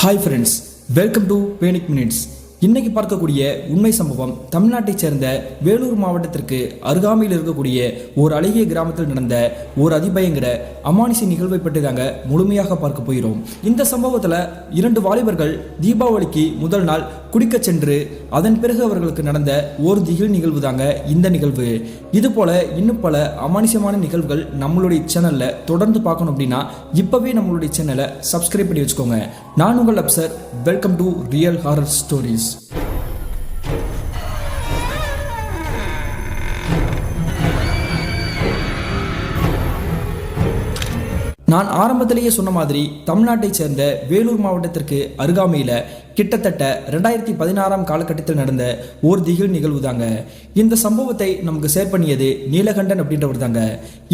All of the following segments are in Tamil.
Hi friends, welcome to panic minutes. இன்னைக்கு பார்க்கக்கூடிய உண்மை சம்பவம் தமிழ்நாட்டைச் சேர்ந்த வேலூர் மாவட்டத்திற்கு அருகாமையில் இருக்கக்கூடிய ஒரு அழகிய கிராமத்தில் நடந்த ஒரு அதிபயங்கர அமானுஷ நிகழ்வை பற்றி தாங்க முழுமையாக பார்க்க போகிறோம். இந்த சம்பவத்தில் 2 வாலிபர்கள் தீபாவளிக்கு முதல் நாள் குடிக்க சென்று அதன் பிறகு அவர்களுக்கு நடந்த ஒரு திகில் நிகழ்வு தாங்க இந்த நிகழ்வு. இது போல இன்னும் பல அமானுஷமான நிகழ்வுகள் நம்மளுடைய சேனல்ல தொடர்ந்து பார்க்கணும் அப்படின்னா இப்பவே நம்மளுடைய சேனலை சப்ஸ்கிரைப் பண்ணி வச்சுக்கோங்க. நான் உங்கள் Afsar. Welcome to real horror stories. நான் ஆரம்பத்திலேயே சொன்ன மாதிரி தமிழ்நாட்டைச் சேர்ந்த வேலூர் மாவட்டத்திற்கு அருகாமையில் கிட்டத்தட்ட 2016 காலகட்டத்தில் நடந்த ஒரு திகில் நிகழ்வு தாங்க. இந்த சம்பவத்தை நமக்கு ஷேர் பண்ணியது நீலகண்டன் அப்படின்றவர் தாங்க.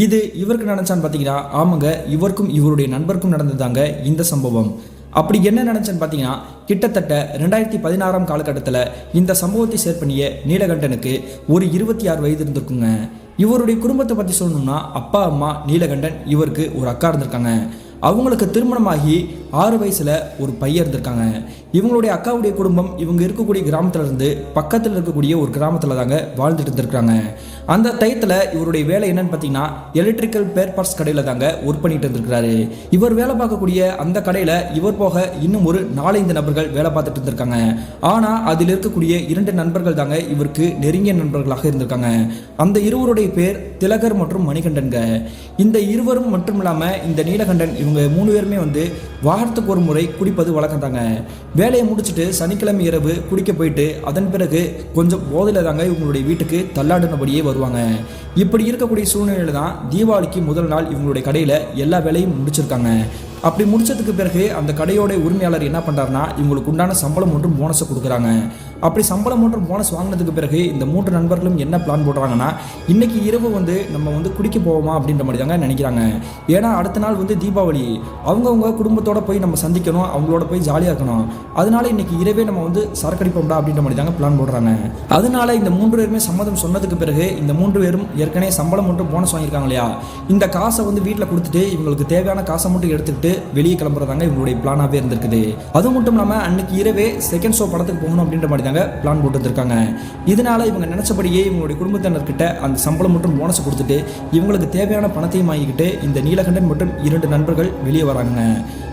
இது இவருக்கு நடந்துச்சான்னு பார்த்தீங்கன்னா ஆமாங்க, இவருக்கும் இவருடைய நண்பருக்கும் நடந்ததாங்க இந்த சம்பவம். அப்படி என்ன நினைச்சேன்னு பார்த்தீங்கன்னா கிட்டத்தட்ட 2016 காலகட்டத்தில் இந்த சம்பவத்தை ஷேர் பண்ணிய நீலகண்டனுக்கு ஒரு 26 வயது இருந்திருக்குங்க. இவருடைய குடும்பத்தை பற்றி சொல்லணும்னா அப்பா, அம்மா, நீலகண்டன், இவருக்கு ஒரு அக்கா இருந்திருக்காங்க. அவங்களுக்கு திருமணமாகி 6 வயசுல ஒரு பையன் இருந்திருக்காங்க. இவங்களுடைய அக்காவுடைய குடும்பம் இவங்க இருக்கக்கூடிய கிராமத்துல இருந்து பக்கத்தில் இருக்கக்கூடிய ஒரு கிராமத்துல தாங்க வாழ்ந்துட்டு இருந்திருக்காங்க. அந்த டயத்துல இவருடைய வேலை என்னன்னு பார்த்தீங்கன்னா எலக்ட்ரிக்கல் பேர் பார்ட்ஸ் கடையில தாங்க ஒர்க் பண்ணிட்டு இருந்திருக்காரு. இவர் வேலை பார்க்கக்கூடிய அந்த கடையில இவர் போக இன்னும் ஒரு 4-5 நபர்கள் வேலை பார்த்துட்டு இருந்திருக்காங்க. ஆனா அதில் இருக்கக்கூடிய 2 நண்பர்கள் தாங்க இவருக்கு நெருங்கிய நண்பர்களாக இருந்திருக்காங்க. அந்த இருவருடைய பேர் திலகர் மற்றும் மணிகண்டன்க. இந்த இருவரும் மட்டும் இல்லாம இந்த நீலகண்டன் இவங்க 3 பேருமே வந்து வாரத்துக்கு ஒரு முறை குடிப்பது வழக்கம் தாங்க. வேலையை முடிச்சுட்டு சனிக்கிழமை இரவு குடிக்க போயிட்டு அதன் பிறகு கொஞ்சம் போதையில தாங்க இவங்களுடைய வீட்டுக்கு தள்ளாடினபடியே வருவாங்க. இப்படி இருக்கக்கூடிய சூழ்நிலையில தான் தீபாவளிக்கு முதல் நாள் இவங்களுடைய கடையில எல்லா வேலையும் முடிச்சிருக்காங்க. அப்படி முடிச்சதுக்கு பிறகு அந்த கடையோட உரிமையாளர் என்ன பண்றாருன்னா இவங்களுக்கு உண்டான சம்பளம் மற்றும் போனஸை கொடுக்குறாங்க. அப்படி சம்பளம் மற்றும் போனஸ் வாங்கினதுக்கு பிறகு இந்த 3 நண்பர்களும் என்ன பிளான் போடுறாங்கன்னா இன்னைக்கு இரவு வந்து நம்ம வந்து குடிக்க போவோமா அப்படின்ற மாதிரி தாங்க நினைக்கிறாங்க. ஏன்னா அடுத்த நாள் வந்து தீபாவளி, அவங்கவுங்க குடும்பத்தோட போய் நம்ம சந்திக்கணும், அவங்களோட போய் ஜாலியாக இருக்கணும். அதனால இன்னைக்கு இரவே நம்ம வந்து சரக்கடிப்போம்டா அப்படின்ற மாதிரி தாங்க பிளான் போடுறாங்க. அதனால இந்த 3 பேருமே சம்மதம் சொன்னதுக்கு பிறகு இந்த 3 பேரும் ஏற்கனவே சம்பளம் மற்றும் போனஸ் வாங்கியிருக்காங்க இல்லையா, இந்த காசை வந்து வீட்டில் கொடுத்துட்டு இவங்களுக்கு தேவையான காசை மட்டும் எடுத்துக்கிட்டு வெளியே கிளம்புறதாங்க இவங்களுடைய பிளானாவே இருந்திருக்குது. அது மட்டும் இல்லாமல் அன்னைக்கு இரவே செகண்ட் ஷோ படத்துக்கு போகணும் அப்படின்ற மாதிரி தாங்க பிளான் போட்டு வந்திருக்காங்க. இதனால இவங்க நினைச்சபடியே இவங்களுடைய குடும்பத்தினர்கிட்ட அந்த சம்பளம் மற்றும் போனஸ் கொடுத்துட்டு இவங்களுக்கு தேவையான பணத்தையும் வாங்கிக்கிட்டு இந்த நீலகண்டன் மற்றும் 2 நண்பர்கள் வெளியே வராங்க.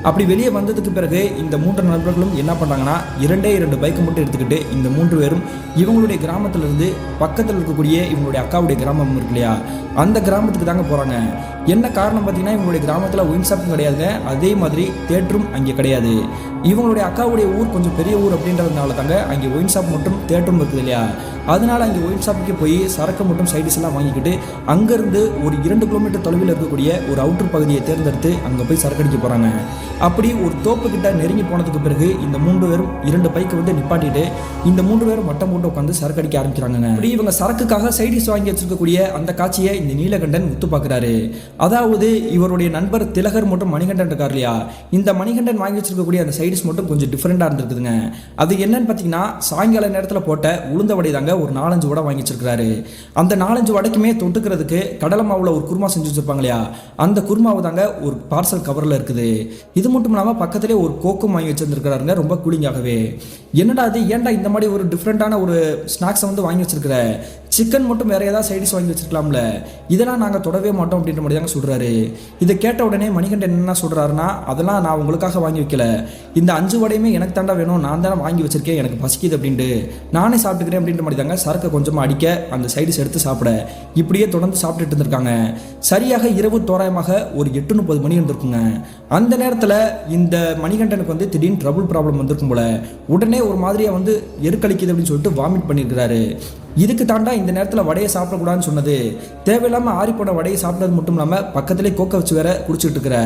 அப்படி வெளியே வந்ததுக்கு பிறகு இந்த 3 நண்பர்களும் என்ன பண்ணுறாங்கன்னா 2 பைக்கை மட்டும் எடுத்துக்கிட்டு இந்த 3 பேரும் இவங்களுடைய கிராமத்திலிருந்து பக்கத்தில் இருக்கக்கூடிய இவங்களுடைய அக்காவுடைய கிராமம் இருக்கு இல்லையா, அந்த கிராமத்துக்கு தாங்க போகிறாங்க. என்ன காரணம் பார்த்தீங்கன்னா இவங்களுடைய கிராமத்தில் ஒயின் ஷாப்பும் கிடையாதுங்க, அதே மாதிரி தேட்டரும் அங்கே கிடையாது. இவங்களுடைய அக்காவுடைய ஊர் கொஞ்சம் பெரிய ஊர் அப்படின்றதுனால தாங்க அங்கே ஒயின் ஷாப் மற்றும் தேட்டரும் இருக்குது இல்லையா, அதனால அங்கே ஒயின் ஷாப்புக்கு போய் சரக்கு மற்றும் சைடிஸ் எல்லாம் வாங்கிக்கிட்டு அங்கேருந்து ஒரு 2 கிலோமீட்டர் தொலைவில் இருக்கக்கூடிய ஒரு அவுட்டர் பகுதியை தேர்ந்தெடுத்து அங்கே போய் சரக்கடிக்க போகிறாங்க. அப்படி ஒரு தோப்பு கிட்ட நெருங்கி போனதுக்கு பிறகு இந்த 3 பேரும் 2 பைக்கை வந்து நிப்பாட்டிட்டு இந்த 3 பேரும் வட்டம் போட்டு உட்காந்து சரக்கு அடிக்க ஆரம்பிக்கிறாங்க. அப்படி இவங்க சரக்குக்காக சைடிஸ் வாங்கி வச்சிருக்கக்கூடிய அந்த காட்சியை இந்த நீலகண்டன் உத்து பார்க்குறாரு. அதாவது இவருடைய நண்பர் திலகர் மற்றும் மணிகண்டன் இருக்கார் இல்லையா, இந்த மணிகண்டன் வாங்கி வச்சிருக்கக்கூடிய அந்த சைடிஸ் மட்டும் கொஞ்சம் டிஃப்ரெண்டாக இருந்திருக்குதுங்க. அது என்னன்னு பார்த்தீங்கன்னா சாயங்கால நேரத்தில் போட்ட உளுந்த வடை தாங்க ஒரு 4-5 வடை வாங்கி வச்சிருக்காரு. அந்த 4-5 வடைக்குமே தொட்டுக்கிறதுக்கு கடலை மாவுல ஒரு குருமா செஞ்சு வச்சிருப்பாங்க இல்லையா, அந்த குருமாவை தாங்க ஒரு பார்சல் கவரில் இருக்குது. இது மட்டும் இல்லாமல் பக்கத்திலே ஒரு கோக்கும் வாங்கி வச்சிருந்துருக்கிறாருங்க, ரொம்ப கூலிங்காகவே. என்னடா அது, ஏன்டா இந்த மாதிரி ஒரு டிஃப்ரெண்டான ஒரு ஸ்நாக்ஸை வந்து வாங்கி வச்சிருக்கிற, சிக்கன் மட்டும் வேற ஏதாவது சைடிஸ் வாங்கி வச்சிருக்கலாம்ல, இதெல்லாம் நாங்கள் தொடவே மாட்டோம் அப்படின்ற மாதிரி தாங்க சொல்கிறாரு. இதை கேட்ட உடனே மணிகண்டன் என்ன சொல்கிறாருன்னா அதெல்லாம் நான் உங்களுக்காக வாங்கி வைக்கல, இந்த 5 வடையுமே எனக்கு தாண்டா வேணும், நான் தானே வாங்கி வச்சிருக்கேன், எனக்கு பசிக்குது அப்படின்ட்டு நானே சாப்பிட்டுக்கிறேன் அப்படின்ற மாதிரி தாங்க சரக்கை கொஞ்சமாக அடிக்க அந்த சைடிஸ் எடுத்து சாப்பிட இப்படியே தொடர்ந்து சாப்பிட்டுட்டு இருந்திருக்காங்க. சரியாக இரவு தோராயமாக ஒரு 8:30 மணி இருந்திருக்குங்க. அந்த நேரத்தில் இந்த மணிகண்டனுக்கு வந்து திடீர்னு ட்ரபுள் ப்ராப்ளம் வந்திருக்கும் போல, உடனே ஒரு மாதிரியாக வந்து எருக்களிக்குது அப்படின்னு சொல்லிட்டு வாமிட் பண்ணியிருக்கிறாரு. இதுக்கு தாண்டா இந்த நேரத்தில் வடையை சாப்பிடக்கூடாதுன்னு சொன்னது, தேவையில்லாமல் ஆறிப்போன வடையை சாப்பிட்டது மட்டும் இல்லாமல் பக்கத்திலே கோக்க வச்சு வேற குடிச்சிட்டு இருக்கிற,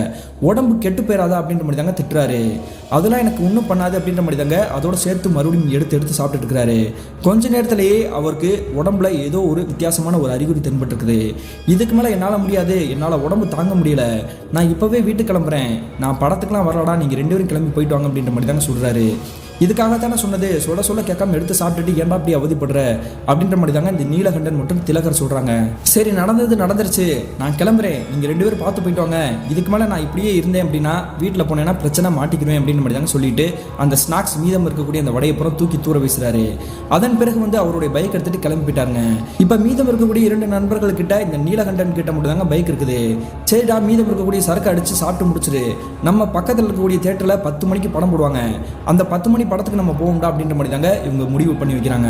உடம்பு கெட்டு போயிடாதா அப்படின்ற மாதிரி தாங்க திட்டுறாரு. அதெல்லாம் எனக்கு ஒன்றும் பண்ணாது அப்படின்ற மாதிரி தாங்க அதோட சேர்த்து மறுபடியும் எடுத்து சாப்பிட்டுட்டு இருக்கிறாரு. கொஞ்ச நேரத்திலேயே அவருக்கு உடம்புல ஏதோ ஒரு வித்தியாசமான ஒரு அறிகுறி தென்பட்டுருக்குது. இதுக்கு மேலே என்னால் முடியாது, என்னால் உடம்பு தாங்க முடியல, நான் இப்போவே வீட்டுக்கு கிளம்புறேன், நான் படத்துக்குலாம் வரலடா, நீங்கள் 2 பேரும் கிளம்பி போயிட்டு வாங்க அப்படின்ற மாதிரி தாங்க சொல்கிறாரு. இதுக்காகத்தானே சொன்னது, சொல்ல சொல்ல கேட்காம எடுத்து சாப்பிட்டுட்டு ஏன்டா அப்படி அவதிப்படுற அப்படின்ற மாதிரி தாங்க இந்த நீலகண்டன் மற்றும் திலகர் சொல்றாங்க. சரி, நடந்தது நடந்துருச்சு, நான் கிளம்புறேன், நீங்க 2 பேரும் பார்த்து போயிட்டு வாங்க, இதுக்கு மேல நான் இப்படியே இருந்தேன் அப்படின்னா வீட்டில் போனேன்னா பிரச்சனை மாட்டிக்கிறேன் அப்படின்னு மாதிரி தாங்க சொல்லிட்டு அந்த ஸ்நாக்ஸ் மீதம் இருக்கக்கூடிய அந்த வடையை புறம் தூக்கி தூர வீசுறாரு. அதன் பிறகு அவருடைய பைக் எடுத்துட்டு கிளம்பி போயிட்டாருங்க. இப்ப மீதம் இருக்கக்கூடிய 2 நண்பர்கள் கிட்ட இந்த நீலகண்டன் கிட்ட மட்டும் தாங்க பைக் இருக்குது. சரிடா, மீதம் இருக்கக்கூடிய சரக்கு அடிச்சு சாப்பிட்டு முடிச்சிரு, நம்ம பக்கத்தில் இருக்கக்கூடிய தியேட்டர்ல 10 மணிக்கு படம் போடுவாங்க, அந்த 10 மணி படத்துக்கு நம்ம போகும்டா அப்படின்ற மாதிரி தாங்க இவங்க முடிவு பண்ணி வைக்கிறாங்க.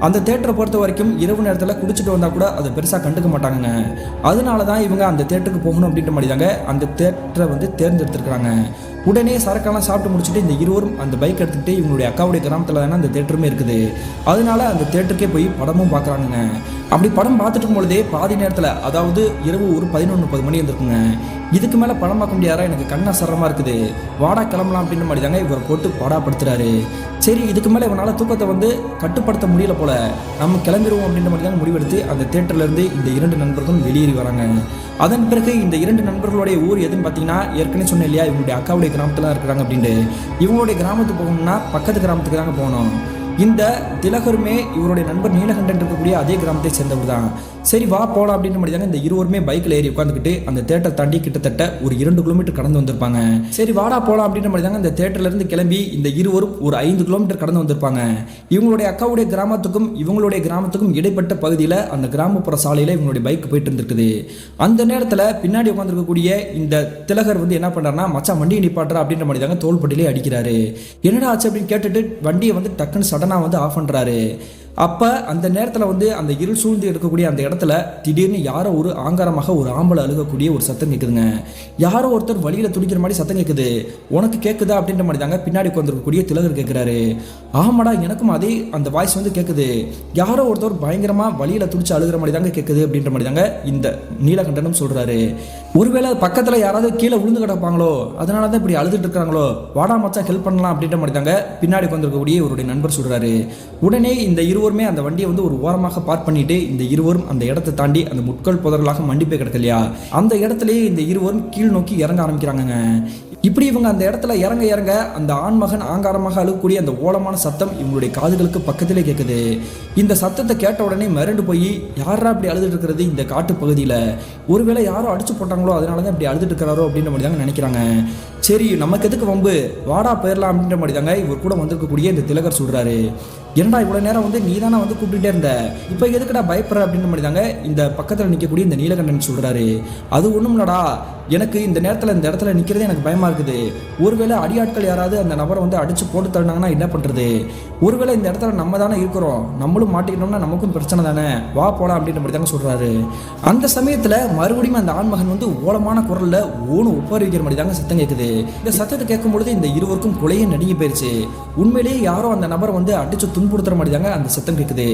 அந்த தியேட்டரை பொறுத்த வரைக்கும் இரவு நேரத்தில் குடிச்சிட்டு வந்தா கூட அதை பெருசா கண்டுக்க மாட்டாங்க. அதனாலதான் இவங்க அந்த தியேட்டருக்கு போகணும் அப்படின்ற மாதிரி தாங்க அந்த தியேட்டரை தேர்ந்தெடுத்திருக்கிறாங்க. உடனே சரக்கெல்லாம் சாப்பிட்டு முடிச்சுட்டு இந்த இருவரும் அந்த பைக் எடுத்துக்கிட்டு இவங்களுடைய அக்காவுடைய கிராமத்தில் தானே அந்த தேட்டருமே இருக்குது. அதனால அந்த தேட்டருக்கே போய் படமும் பார்க்குறாங்க. அப்படி படம் பார்த்துட்டு இருக்கும் பொழுதே பாதி நேரத்தில், அதாவது இரவு ஒரு 11:30 மணி இருந்திருக்குங்க. இதுக்கு மேலே படம் பார்க்க முடியாதா, எனக்கு கண்ணா சரமாக இருக்குது, வாடா கிளம்பலாம் அப்படின்ற மாதிரி தாங்க இவர் போட்டு பாடாப்படுத்துறாரு. சரி, இதுக்கு மேலே இவனால் தூக்கத்தை கட்டுப்படுத்த முடியல போல, நம்ம கிளம்பிடுவோம் அப்படின்ற மாதிரி தாங்க முடிவெடுத்து அந்த தேட்டர்லேருந்து இந்த 2 நண்பர்களும் வெளியேறி வராங்க. அதன் பிறகு இந்த 2 நண்பர்களுடைய ஊர் எதுன்னு பார்த்தீங்கன்னா, ஏற்கனவே சொன்னேன் இல்லையா, இவங்களுடைய அக்காவுடைய கிராமத்தில் இருக்கிறாங்க அப்படின்ட்டு. இவங்களுடைய கிராமத்துக்கு போகணும்னா பக்கத்து கிராமத்துக்கு தாங்க போகணும். இந்த திலகருமே இவருடைய நண்பர் நீலகண்டன் இருக்கக்கூடிய அதே கிராமத்தை சேர்ந்தவர் தான். சரி வா போகலாம் அப்படின்ற மாதிரி தாங்க இந்த இருவருமே பைக்கில் ஏறி உட்காந்துக்கிட்டு அந்த தேட்டர் தாண்டி கிட்டத்தட்ட ஒரு 2 கிலோமீட்டர் கடந்து வந்திருப்பாங்க. சரி வாடா போகலாம் அப்படின்ற மாதிரி தாங்க இந்த தேட்டர்லேருந்து கிளம்பி இந்த இருவரும் ஒரு 5 கிலோமீட்டர் கடந்து வந்திருப்பாங்க. இவங்களுடைய அக்காவுடைய கிராமத்துக்கும் இவங்களுடைய கிராமத்துக்கும் இடைப்பட்ட பகுதியில் அந்த கிராமப்புற சாலையில் இவங்களுடைய பைக் போயிட்டு இருந்திருக்குது. அந்த நேரத்தில் பின்னாடி உட்காந்துருக்கக்கூடிய இந்த திலகர் என்ன பண்ணுறாருன்னா, மச்சான் வண்டியை நிப்பாட்டுறா அப்படின்ற மாதிரி தாங்க தோள்பட்டிலே அடிக்கிறாரு. என்னடா ஆச்சு அப்படின்னு கேட்டுட்டு வண்டியை டக்குன்னு சடனாக ஆஃப் பண்ணுறாரு. அப்போ அந்த நேரத்தில் அந்த இருள் சூழ்ந்து இருக்கக்கூடிய அந்த இடத்துல திடீர்னு யாரோ ஒரு ஆங்காரமாக ஒரு ஆம்பளை அழுகக்கூடிய ஒரு சத்தம் கேட்குதுங்க. யாரோ ஒருத்தர் வழியில் துடிக்கிற மாதிரி சத்தம் கேட்குது. உனக்கு கேட்குதா அப்படின்ற மாதிரி தாங்க பின்னாடி உட்காந்துருக்கக்கூடிய திலகர் கேட்குறாரு. ஆமாடா, எனக்கும் அதே அந்த வாய்ஸ் கேட்குது. யாரோ ஒருத்தர் பயங்கரமாக வழியில் துடிச்சு அழுகிற மாதிரி தாங்க கேட்குது அப்படின்ற மாதிரி தாங்க இந்த நீலகண்டனும் சொல்கிறாரு. ஒருவேளை பக்கத்தில் யாராவது கீழே விழுந்து கிடப்பாங்களோ, அதனால தான் இப்படி அழுதுட்டு இருக்கிறாங்களோ, வாடா மச்சான் ஹெல்ப் பண்ணலாம் அப்படின்ற மாதிரி தாங்க பின்னாடி உட்காந்துருக்கக்கூடிய இவருடைய நண்பர் சொல்கிறாரு. உடனே இந்த இருவருமே அந்த வண்டியை ஒரு ஓரமாக பார்க் பண்ணிட்டு இந்த இருவரும் அந்த இடத்தை தாண்டி அந்த முட்கள் புதர்களாக மண்டி போய் கிடக்கு இல்லையா, அந்த இடத்துலயே இந்த இருவரும் கீழ் நோக்கி இறங்க ஆரம்பிக்கிறாங்க. இப்படி இவங்க அந்த இடத்துல இறங்க இறங்க அந்த ஆண்மகன் ஆங்காரமாக அழுகக்கூடிய அந்த ஓலமான சத்தம் இவங்களுடைய காதுகளுக்கு பக்கத்திலே கேட்குது. இந்த சத்தத்தை கேட்ட உடனே மிரண்டு போய், யாரா அப்படி அழுதுட்டு இருக்கிறது இந்த காட்டு பகுதியில், ஒருவேளை யாரோ அடிச்சு போட்டாங்களோ அதனால தான் இப்படி அழுதுட்டு இருக்கிறாரோ அப்படின்ற மாதிரி தாங்க நினைக்கிறாங்க. சரி நமக்கு எதுக்கு வம்பு, வாடா போயிடலாம் அப்படின்ற மாதிரி தாங்க இவர் கூட வந்திருக்கக்கூடிய இந்த திலகர் சொல்றாரு. ஏன்டா இவ்வளோ நேரம் நீ தானே கூப்பிட்டுட்டே இருந்த, இப்போ எதுக்குடா பயப்படுற அப்படின்ற மாதிரி தாங்க இந்த பக்கத்தில் நிற்கக்கூடிய இந்த நீலகண்டன் சொல்கிறாரு. அது ஒன்றும் இல்லடா, எனக்கு இந்த நேரத்தில் இந்த இடத்துல நிற்கிறதே எனக்கு பயமாக இருக்குது. ஒருவேளை அடியாட்கள் யாராவது அந்த நபரை அடித்து போட்டு தள்ளினாங்கன்னா என்ன பண்ணுறது, ஒருவேளை இந்த இடத்துல நம்ம தானே இருக்கிறோம், நம்மளும் மாட்டிக்கிட்டோம்னா நமக்கும் பிரச்சனை தானே, வா போலாம் அப்படின்ற மாதிரி தாங்க சொல்கிறாரு. அந்த சமயத்தில் மறுபடியும் அந்த ஆண்மகன் ஓலமான குரலில் ஓன்னு ஒப்பாரி வைக்கிற மாதிரி தாங்க சத்தம் கேட்குது. இந்த சத்தத்தை கேட்கும் பொழுது இந்த இருவருக்கும் கொலையே நடுங்கி போயிடுச்சு. உண்மையிலேயே யாரோ அந்த நபரை அடிச்சு துன்புறுத்துற மாதிரி தாங்க அந்த சத்தம் கேட்குது.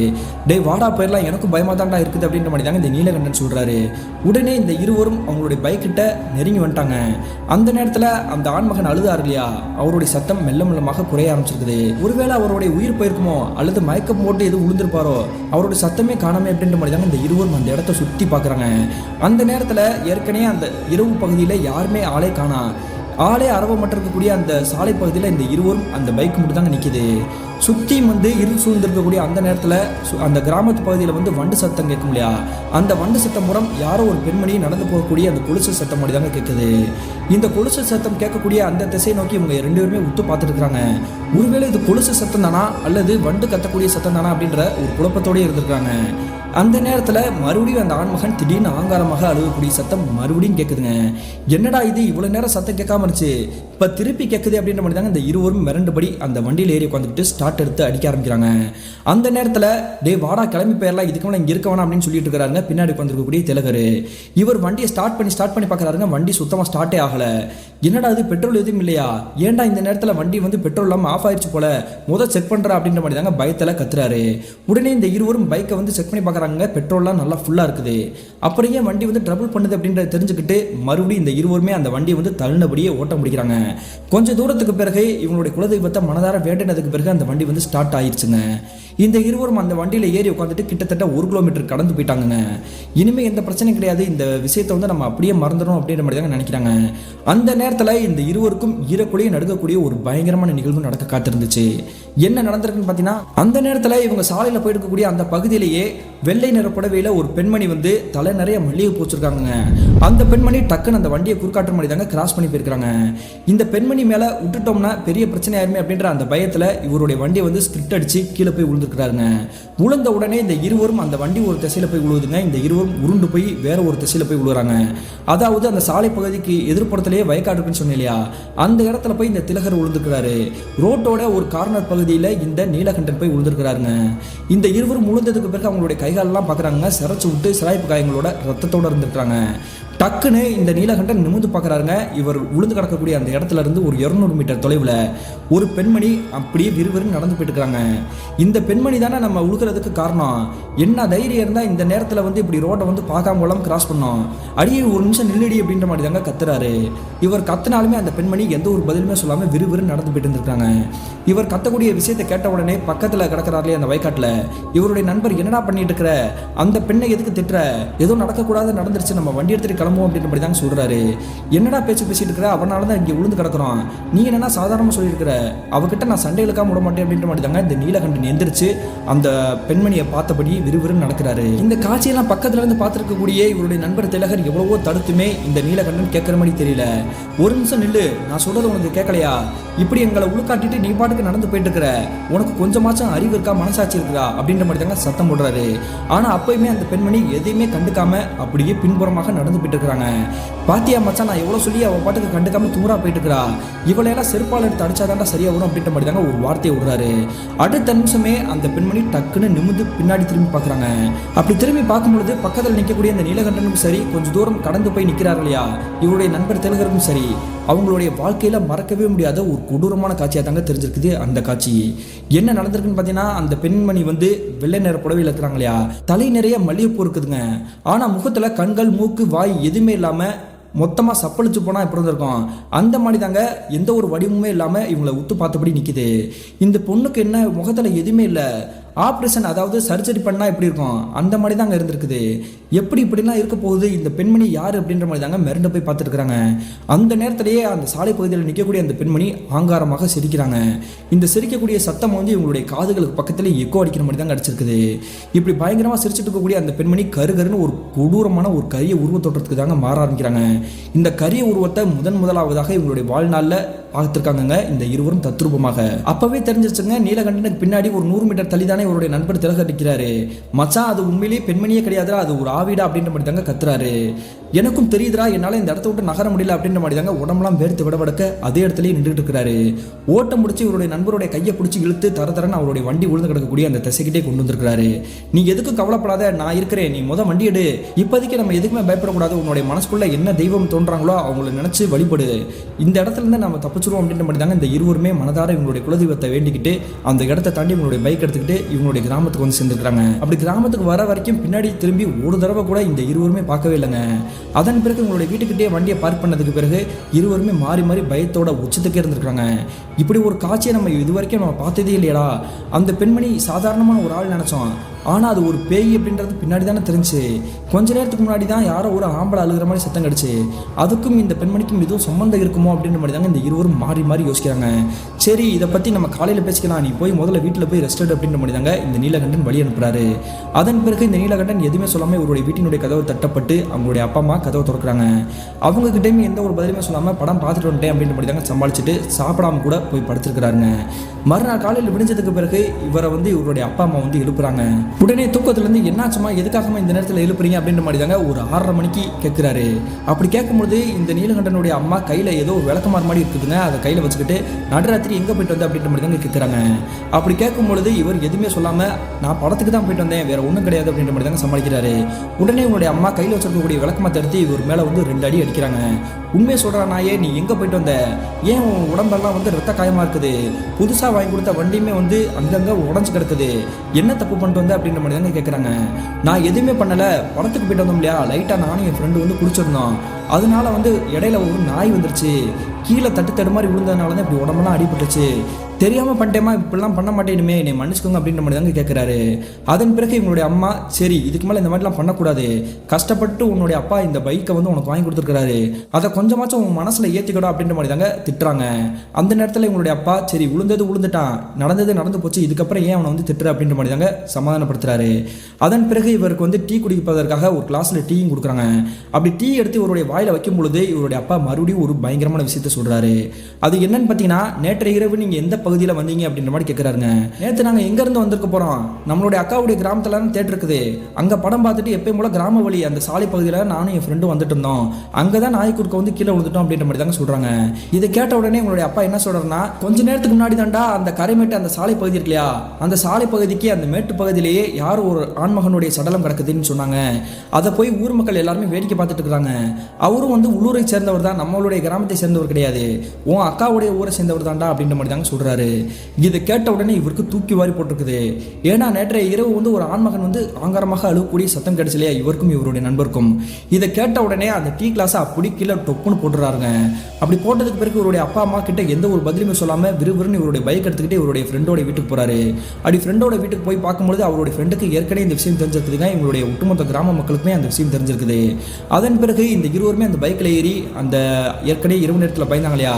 டே வாடா போயிடலாம், எனக்கும் பயமா தான்டா இருக்குது அப்படின்ற மாதிரி தாங்க இந்த நீலகண்டன் சொல்றாரு. உடனே இந்த இருவரும் அவங்களுடைய பைக் கிட்ட நெருங்கி வந்துட்டாங்க. அந்த நேரத்தில் அந்த ஆண்மகன் அழுதாரு இல்லையா, அவருடைய சத்தம் மெல்ல மெல்லமாக குறைய ஆரம்பிச்சிருக்குது. ஒருவேளை அவருடைய உயிர் போயிருக்குமோ அல்லது மயக்கம் போட்டு எதுவும் விழுந்திருப்பாரோ, அவருடைய சத்தமே காணாமே அப்படின்ற மாதிரி தாங்க இந்த இருவரும் அந்த இடத்த சுற்றி பார்க்குறாங்க. அந்த நேரத்தில் ஏற்கனவே அந்த இரவு பகுதியில் யாருமே ஆளே காணா, ஆளே அரவமற்ற இருக்கக்கூடிய அந்த சாலை பகுதியில் இந்த இருவரும் அந்த பைக் மட்டும் தாங்க நிற்கிது. சுற்றியும் இருள் சூழ்ந்திருக்கக்கூடிய அந்த நேரத்தில் அந்த கிராமத்து பகுதியில் வண்டு சத்தம் கேட்கும் இல்லையா, அந்த வண்டு சத்தம் மூலம் யாரோ ஒரு பெண்மணி நடந்து போகக்கூடிய அந்த கொலுசு சத்தம் மாதிரி தாங்க கேட்குது. இந்த கொலுசு சத்தம் கேட்கக்கூடிய அந்த திசை நோக்கி இவங்க 2 பேருமே உத்து பார்த்துட்டு இருக்கிறாங்க. ஒருவேளை இது கொலுசு சத்தம் தானா அல்லது வண்டு கத்தக்கூடிய சத்தம் தானா அப்படின்ற ஒரு குழப்பத்தோடய இருந்திருக்காங்க. அந்த நேரத்தில் மறுபடியும் அந்த ஆண்மகன் திடீர்னு ஆங்காரமாக அழுகக்கூடிய சத்தம் மறுபடியும் கேட்குதுங்க. என்னடா இது இவ்வளோ நேரம் சத்தம் கேட்காம இருந்துச்சு, இப்போ திருப்பி கேட்குது அப்படின்ற மாதிரி தாங்க இந்த இருவரும் மிரண்டுபடி அந்த வண்டியில் ஏறி உட்காந்துட்டு ஸ்டார்ட் எடுத்து அடிக்க ஆரம்பிக்கிறாங்க. அந்த நேரத்தில் டே வாடா கிளம்பி போயிடலாம், இதுக்கு மேலே இங்கே இருக்க வேணாம் அப்படின்னு சொல்லிட்டு இருக்கிறாருங்க பின்னாடி உட்காந்துருக்கக்கூடிய திலகர். இவர் வண்டியை ஸ்டார்ட் பண்ணி பார்க்குறாருங்க, வண்டி சுத்தமாக ஸ்டார்ட்டே ஆகலை. என்னடா இது பெட்ரோல் எதுவும் இல்லையா, ஏன்டா இந்த நேரத்தில் வண்டி பெட்ரோல் இல்லாமல் ஆஃப் ஆயிடுச்சு போல, முதல் செக் பண்ணுறா அப்படின்ற மாதிரி தாங்க பயத்தில் கத்துறாரு. உடனே இந்த இருவரும் பைக்கை செக் பண்ணி பார்க்குறாங்க, பெட்ரோல்லாம் நல்லா ஃபுல்லாக இருக்குது. அப்படியே வண்டி ட்ரபிள் பண்ணுது அப்படின்றத தெரிஞ்சுக்கிட்டு மறுபடியும் இந்த இருவருமே அந்த வண்டியை தள்ளினபடியே ஓட்ட முடிக்கிறாங்க. கொஞ்சம் தூரத்துக்கு பிறகு இவங்களுடைய குலதெய்வத்தை மனதார வேண்டினதுக்கு பிறகு அந்த வண்டி ஸ்டார்ட் ஆயிடுச்சுங்க. இந்த இருவரும் அந்த வண்டியில் ஏறி உட்காந்துட்டு கிட்டத்தட்ட 1 கிலோமீட்டர் கடந்து போயிட்டாங்க. இனிமேல் எந்த பிரச்சனையும் கிடையாது, இந்த விஷயத்தை வந்து நம்ம அப்படியே மறந்துடும் அப்படின்ற மாதிரி தாங்க நினைக்கிறாங்க. அந்த நேரத்தில் இந்த இருவருக்கும் ஈரக்கூடிய நடுக்கக்கூடிய ஒரு பயங்கரமான நிகழ்வு நடக்க காத்திருந்துச்சு. என்ன நடந்திருக்குன்னு பார்த்தீங்கன்னா, அந்த நேரத்தில் இவங்க சாலையில் போயிட்டு இருக்கக்கூடிய அந்த பகுதியிலேயே வெள்ளை நிற புடவையில் ஒரு பெண்மணி வந்து தலை நிறைய மல்லிகை பூச்சிருக்காங்க. அந்த பெண்மணி டக்குன்னு அந்த வண்டியை குறுக்காட்டுற மாதிரி தாங்க கிராஸ் பண்ணி போயிருக்காங்க. இந்த பெண்மணி மேலே விட்டுட்டோம்னா பெரிய பிரச்சனை ஆயிருமே அப்படின்ற அந்த பயத்தில் இவருடைய வண்டியை வந்து ஸ்கிரிப்ட் அடிச்சு கீழே போய் விழுந்துருக்காருங்க. விழுந்த உடனே இந்த இருவரும் அந்த வண்டி ஒரு திசையில் போய் விழுவுதுங்க. இந்த இருவரும் உருண்டு போய் வேற ஒரு திசையில் போய் விழுறாங்க. அதாவது அந்த சாலை பகுதிக்கு எதிர்ப்புறத்திலேயே வயக்காடு இருக்குன்னு சொன்னேன் இல்லையா, அந்த இடத்துல போய் இந்த திலகர் விழுந்துருக்கிறாரு. ரோட்டோட ஒரு கார்னர் பகுதியில் இந்த நீலகண்டன் போய் விழுந்துருக்கிறாருங்க. இந்த இருவரும் விழுந்ததுக்கு பிறகு அவங்களுடைய கைகாலெல்லாம் பார்க்குறாங்க, சிரைச்சு விட்டு சிராய்ப்பு காயங்களோட ரத்தத்தோடு இருந்துருக்காங்க. டக்குன்னு இந்த நீலகண்டன் நிமிந்து பார்க்குறாருங்க. இவர் உளுந்து கிடக்கக்கூடிய அந்த இடத்துல இருந்து ஒரு 200 மீட்டர் தொலைவில் ஒரு பெண்மணி அப்படியே விறுவிறுன்னு நடந்து போயிட்டு இருக்காங்க. இந்த பெண்மணி தானே நம்ம உழுகிறதுக்கு காரணம். என்ன தைரியம் இருந்தால் இந்த நேரத்தில் வந்து இப்படி ரோட்டை வந்து பார்க்காம கொள்ளாமல் கிராஸ் பண்ணோம், அடியே ஒரு நிமிஷம் நில்லடி அப்படின்ற மாதிரி தாங்க கத்துறாரு. இவர் கத்தினாலுமே அந்த பெண்மணி எந்த ஒரு பதிலுமே சொல்லாமல் விறுவிறுன்னு நடந்து போயிட்டு இருந்திருக்காங்க. இவர் கத்தக்கூடிய விஷயத்தை கேட்ட உடனே பக்கத்தில் கிடக்கிறார்களே அந்த வயக்காட்டில் இவருடைய நண்பர், என்னடா பண்ணிட்டு இருக்கிற, அந்த பெண்ணை எதுக்கு திட்டுற, ஏதோ நடக்கக்கூடாது நடந்துருச்சு, நம்ம வண்டி எடுத்துட்டு கிளம்புவோம் அப்படின்ற மாதிரி தாங்க சொல்றாரு. என்னடா பேச்சு பேசிட்டு இருக்கிற, அவனால தான் இங்கே விழுந்து கிடக்குறோம், நீ என்னன்னா சாதாரணமாக சொல்லியிருக்கிற, அவகிட்ட நான் சண்டை இழுக்காம விட மாட்டேன் அப்படின்ற மாதிரி தாங்க இந்த நீலகண்டன் எந்திரிச்சு அந்த பெண்மணியை பார்த்தபடி விறுவிறுன்னு நடக்கிறாரு. இந்த காட்சியெல்லாம் பக்கத்துல இருந்து பார்த்துருக்கக்கூடிய இவருடைய நண்பர் திலகர் எவ்வளவோ தடுத்துமே இந்த நீலகண்டன் கேட்குற மாதிரி தெரியல. ஒரு நிமிஷம் நில்லு, நான் சொல்றது உனக்கு கேட்கலையா, இப்படி எங்களை உள்காட்டிட்டு நீ பாட்டுக்கு நடந்து போயிட்டு இருக்கிற, உனக்கு கொஞ்சமாச்சும் அறிவு இருக்கா, மனசாட்சி இருக்கா அப்படின்ற மாதிரி தாங்க சத்தம் போடுறாரு. ஆனா அப்பயுமே அந்த பெண்மணி எதையுமே கண்டுக்காம அப்படியே பின்புறமாக நடந்து போயிட்டு இருக்கிறாங்க. பாத்தியா மச்சான், நான் எவ்வளவு சொல்லி அவ பாட்டுக்கு கண்டுக்காம தூரா போயிட்டு இருக்கிறா, இவளையெல்லாம் செருப்பால் எடுத்து அடிச்சாதாண்டா சரியா வரும் அப்படின்ற மாதிரி தாங்க ஒரு வார்த்தையை விடுறாரு. அடுத்த நிமிஷமே அந்த பெண்மணி டக்குன்னு நிமிந்து பின்னாடி திரும்பி பார்க்குறாங்க. அப்படி திரும்பி பார்க்கும்பொழுது பக்கத்தில் நிற்கக்கூடிய அந்த நீலகண்டனும் சரி, கொஞ்சம் தூரம் கடந்து போய் நிற்கிறார் இல்லையா இவருடைய நண்பர் திலகருக்கும் சரி, அவங்களுடைய வாழ்க்கையில மறக்கவே முடியாத ஒரு கொடூரமான காட்சியாக தாங்க தெரிஞ்சிருக்குது. அந்த காட்சி என்ன நடந்திருக்குன்னு பார்த்தீங்கன்னா, அந்த பெண்மணி வந்து வெள்ளை நிற புடவையில் இருக்கிறாங்க இல்லையா, தலை நிறைய மல்லிகைப்பூ இருக்குதுங்க. ஆனால் முகத்தில் கண்கள் மூக்கு வாய் எதுவுமே இல்லாமல் மொத்தமாக சப்பளிச்சு போனால் எப்படி இருந்திருக்கும், அந்த மாதிரி தாங்க எந்த ஒரு வடிவமுமே இல்லாமல் இவங்களை உத்து பார்த்தபடி நிற்கிது. இந்த பொண்ணுக்கு என்ன முகத்தில் எதுவுமே இல்லை, ஆப்ரேஷன் அதாவது சர்ஜரி பண்ணால் எப்படி இருக்கும் அந்த மாதிரி தாங்க இருந்திருக்குது. எப்படி இப்படிலாம் இருக்க போகுது, இந்த பெண்மணி யார் அப்படின்ற மாதிரி தாங்க மிரண்டு போய் பார்த்துருக்குறாங்க. அந்த நேரத்திலேயே அந்த சாலை பகுதியில் நிற்கக்கூடிய அந்த பெண்மணி ஆங்காரமாக சிரிக்கிறாங்க. இந்த சிரிக்கக்கூடிய சத்தம் வந்து இவங்களுடைய காதுகளுக்கு பக்கத்தில் எக்கோ அடிக்கிற மாதிரி தாங்க அடிச்சிருக்குது. இப்படி பயங்கரமாக சிரிச்சுட்டு இருக்கக்கூடிய அந்த பெண்மணி கருகருன்னு ஒரு கொடூரமான ஒரு கரிய உருவத்தோட்டத்துக்கு தாங்க மாற ஆரம்பிக்கிறாங்க. இந்த கரிய உருவத்தை முதலாவதாக இவங்களுடைய வாழ்நாளில் பார்த்துருக்காங்க இந்த இருவரும் தத்ரூபமாக. அப்பவே தெரிஞ்சிருச்சுங்க, நீலகண்டனுக்கு பின்னாடி ஒரு 100 மீட்டர் தள்ளி தானே இவருடைய நண்பர் திலகர் நிற்கிறாரு. மச்சான், அது உண்மையிலேயே பெண்மணியே கிடையாதுடா, அது ஒரு ஆவிடா அப்படின்ற மாதிரி தாங்க கத்துறாரு. எனக்கும் தெரியுதுரா, என்னால் இந்த இடத்த விட்டு நகர முடியல அப்படின்ற மாதிரி தாங்க உடம்பெல்லாம் வேர்த்து விடவடக்க அதே இடத்துலயே நின்றுட்டு இருக்கிறாரு. ஓட்டம் முடிச்சு இவருடைய நண்பருடைய கையை பிடிச்சி இழுத்து தரன்னு அவருடைய வண்டி விழுந்து கிடக்கக்கூடிய அந்த திசைக்கிட்டே கொண்டு வந்திருக்கிறாரு. நீ எதுக்கும் கவலைப்படாத, நான் இருக்கிறேன், நீ வண்டி எடு, இப்போதைக்கு நம்ம எதுக்குமே பயப்படக்கூடாது, உன்னுடைய மனசுக்குள்ள என்ன தெய்வம் தோன்றாங்களோ அவங்களை நினைச்சு வழிபடு, இந்த இடத்துல இருந்து நம்ம தப்பிச்சிருவோம் அப்படின்ற மாதிரி தாங்க இந்த இருவருமே மனதார இவங்களுடைய குலதெய்வத்தை வேண்டிக்கிட்டு அந்த இடத்தை தாண்டி இவங்களுடைய பைக் எடுத்துக்கிட்டு இவங்களுடைய கிராமத்துக்கு வந்து சேர்ந்துருக்காங்க. அப்படி கிராமத்துக்கு வர வரைக்கும் பின்னாடி திரும்பி ஒரு தடவை கூட இந்த இருவருமே பார்க்கவே இல்லைங்க. அதன் பிறகு உங்களுடைய வீட்டுக்கிட்டே வண்டியை பார்க் பண்ணதுக்கு பிறகு இருவருமே மாறி மாறி பயத்தோட உச்சத்துக்கே இருந்திருக்காங்க. இப்படி ஒரு காட்சியை நம்ம இது வரைக்கும் நம்ம பார்த்ததே இல்லையடா. அந்த பெண்மணி சாதாரணமான ஒரு ஆள் நினைச்சோம், ஆனால் அது ஒரு பேய் அப்படின்றது பின்னாடி தானே தெரிஞ்சு. கொஞ்ச நேரத்துக்கு முன்னாடி தான் யாரோ ஒரு ஆம்பளை அழுகிற மாதிரி சத்தம் கிடச்சி, அதுக்கும் இந்த பெண்மணிக்கும் எதுவும் சம்பந்தம் இருக்குமோ அப்படின்ற மாதிரி தாங்க இந்த இருவரும் மாறி மாறி யோசிக்கிறாங்க. சரி, இதை பற்றி நம்ம காலையில் பேசிக்கலாம், நீ போய் முதல்ல வீட்டில் போய் ரெஸ்ட் எடு அப்படின்ற மாதிரி தாங்க இந்த நீலகண்டன் வழி அனுப்புறாரு. அதன் பிறகு இந்த நீலகண்டன் எதுவுமே சொல்லாமல் இவருடைய வீட்டினுடைய கதவை தட்டப்பட்டு அவங்களுடைய அப்பா அம்மா கதவை திறக்கிறாங்க. அவங்க கிட்டேயுமே எந்த ஒரு பதிலுமே சொல்லாமல் படம் பார்த்துட்டு வந்துட்டேன் அப்படின்ற மாதிரி தாங்க சமாளிச்சுட்டு சாப்பிடாம கூட போய் படுத்திருக்கிறாருங்க. மறுநாள் காலையில் விடிஞ்சதுக்கு பிறகு இவரை வந்து இவருடைய அப்பா அம்மா வந்து எழுப்புறாங்க. உடனே தூக்கத்துலேருந்து என்னாச்சுமா, எதுக்காகமா இந்த நேரத்தில் எழுப்புறீங்க அப்படின்ற மாதிரி தாங்க ஒரு 6:30 மணிக்கு கேட்குறாரு. அப்படி கேட்கும்போது இந்த நீலகண்டனுடைய அம்மா கையில் ஏதோ ஒரு விளக்கமாறு மாதிரி இருக்குதுங்க, அதை கையில் வச்சுக்கிட்டு நடுராத்திரி எங்கே போயிட்டு வந்தேன் அப்படின்ற மாதிரி தாங்க கேட்குறாங்க. அப்படி கேட்கும்பொழுது இவர் எதுவுமே சொல்லாமல் நான் படத்துக்கு தான் போயிட்டு வந்தேன், வேற ஒன்றும் கிடையாது அப்படின்ற மாதிரி தாங்க சமாளிக்கிறாரு. உடனே உங்களுடைய அம்மா கையில் வச்சிருக்கக்கூடிய விளக்கமாக தடுத்து இவர் மேலே வந்து 2 அடி அடிக்கிறாங்க. உண்மையை சொல்கிற நாயே, நீ எங்கே போயிட்டு வந்த, ஏன் உன் உடம்பெல்லாம் வந்து ரத்த காயமாக இருக்குது, புதுசாக வாங்கி கொடுத்த வண்டியுமே வந்து அங்கங்கே உடஞ்சி கிடக்குது, என்ன தப்பு பண்ணிட்டு வந்த அப்படின்ற மாதிரி தாங்க கேட்குறாங்க. நான் எதுவுமே பண்ணலை, படத்துக்கு போயிட்டு வந்தோம் இல்லையா, லைட்டாக நானும் என் ஃப்ரெண்டு வந்து குடிச்சிருந்தோம், அதனால வந்து இடையில ஒரு நாய் வந்துருச்சு, கீழே தட்டு மாதிரி விழுந்ததுனால தான் இப்படி உடம்பெல்லாம் அடிபட்டுச்சு, தெரியாம பண்ணிட்டேமா, இப்படிலாம் பண்ண மாட்டேனுமே, என்னை மன்னிச்சுக்கோங்க அப்படின்ற மாதிரி தாங்க கேட்கிறாரு. அதன் பிறகு இவங்களுடைய அம்மா, சரி இதுக்கு மேலே இந்த மாதிரிலாம் பண்ணக்கூடாது, கஷ்டப்பட்டு உன்னுடைய அப்பா இந்த பைக்கை வந்து உனக்கு வாங்கி கொடுத்துருக்காரு, அதை கொஞ்சமாச்சும் உன் மனசுல ஏற்றிக்கணும் அப்படின்ற மாதிரி தாங்க திட்டுறாங்க. அந்த நேரத்தில் இவங்களுடைய அப்பா, சரி விழுந்தது விழுந்துட்டான், நடந்தது நடந்து போச்சு, இதுக்கப்புறம் ஏன் அவனை வந்து திட்டுற அப்படின்ற மாதிரி தாங்க சமாதானப்படுத்துறாரு. அதன் பிறகு இவருக்கு வந்து டீ குடிப்பதற்காக ஒரு கிளாஸ்ல டீயும் கொடுக்குறாங்க. அப்படி டீ எடுத்து இவருடைய வாயில வைக்கும் பொழுது இவருடைய அப்பா மறுபடியும் ஒரு பயங்கரமான விஷயத்த சொல்றாரு. அது என்னன்னு பார்த்தீங்கன்னா, நேற்று இரவு நீங்க எந்த பகுதியில் வந்தீங்க அப்படின்ற மாதிரி கேட்கிறாருங்க. நேற்று நாங்கள் எங்க இருந்து வந்திருக்க போறோம், நம்மளுடைய அக்காவுடைய கிராமத்துல தேட்டர் இருக்குது, அங்க படம் பார்த்துட்டு எப்பயும் போல கிராம வழி அந்த சாலை பகுதியில் நானும் என் ஃப்ரெண்டும் வந்துட்டு இருந்தோம், அங்கதான் நாய் குறுக்க வந்து கீழே விழுந்துட்டோம் அப்படின்ற மாதிரி தாங்க சொல்றாங்க. இதை கேட்ட உடனே உங்களுடைய அப்பா என்ன சொல்றாருன்னா, கொஞ்ச நேரத்துக்கு முன்னாடி தாண்டா அந்த கரைமேட்டு அந்த சாலை பகுதி இருக்கு இல்லையா, அந்த சாலை பகுதிக்கு அந்த மேட்டு பகுதியிலேயே யாரும் ஒரு ஆண்மகனுடைய சடலம் கிடக்குதுன்னு சொன்னாங்க, அதை போய் ஊர் மக்கள் எல்லாருமே வேடிக்கை பார்த்துட்டு இருக்காங்க, அவரும் வந்து உள்ளூரை சேர்ந்தவர் தான், நம்மளுடைய கிராமத்தை சேர்ந்தவர் கிடையாது, உன் அக்காவுடைய ஊரை சேர்ந்தவர் தாண்டா அப்படின்ற மாதிரி தாங்க சொல்றாரு. இதை கேட்ட உடனே இவருக்கு தூக்கி வாரி போட்டிருக்குது. ஏன்னா நேற்றைய இரவு வந்து ஒரு ஆண்மகன் வந்து ஆங்காரமாக அழுகக்கூடிய சத்தம் கிடைச்சலையா இவருக்கும் இவருடைய நண்பருக்கும். இதை கேட்ட உடனே அந்த டீ கிளாஸை அப்படி கீழே டொப்புன்னு போட்டுறாருங்க. அப்படி போட்டதுக்கு பிறகு இவருடைய அப்பா அம்மா கிட்ட எந்த ஒரு பதிலுமே சொல்லாம விறுவிறுன்னு இவருடைய பைக் எடுத்துக்கிட்டு இவருடைய ஃப்ரெண்டோட வீட்டுக்கு போறாரு. அப்படி ஃப்ரெண்டோட வீட்டுக்கு போய் பார்க்கும்போது அவருடைய ஃப்ரெண்டுக்கு ஏற்கனவே இந்த விஷயம் தெரிஞ்சிருக்குதுங்க, இவங்களுடைய ஒட்டுமொத்த கிராம மக்களுக்குமே அந்த விஷயம் தெரிஞ்சிருக்குது. அதன் பிறகு இந்த இருவருமே அந்த பைக்கில் ஏறி அந்த ஏற்கனவே இரவு நேரத்தில் பயந்தாங்க இல்லையா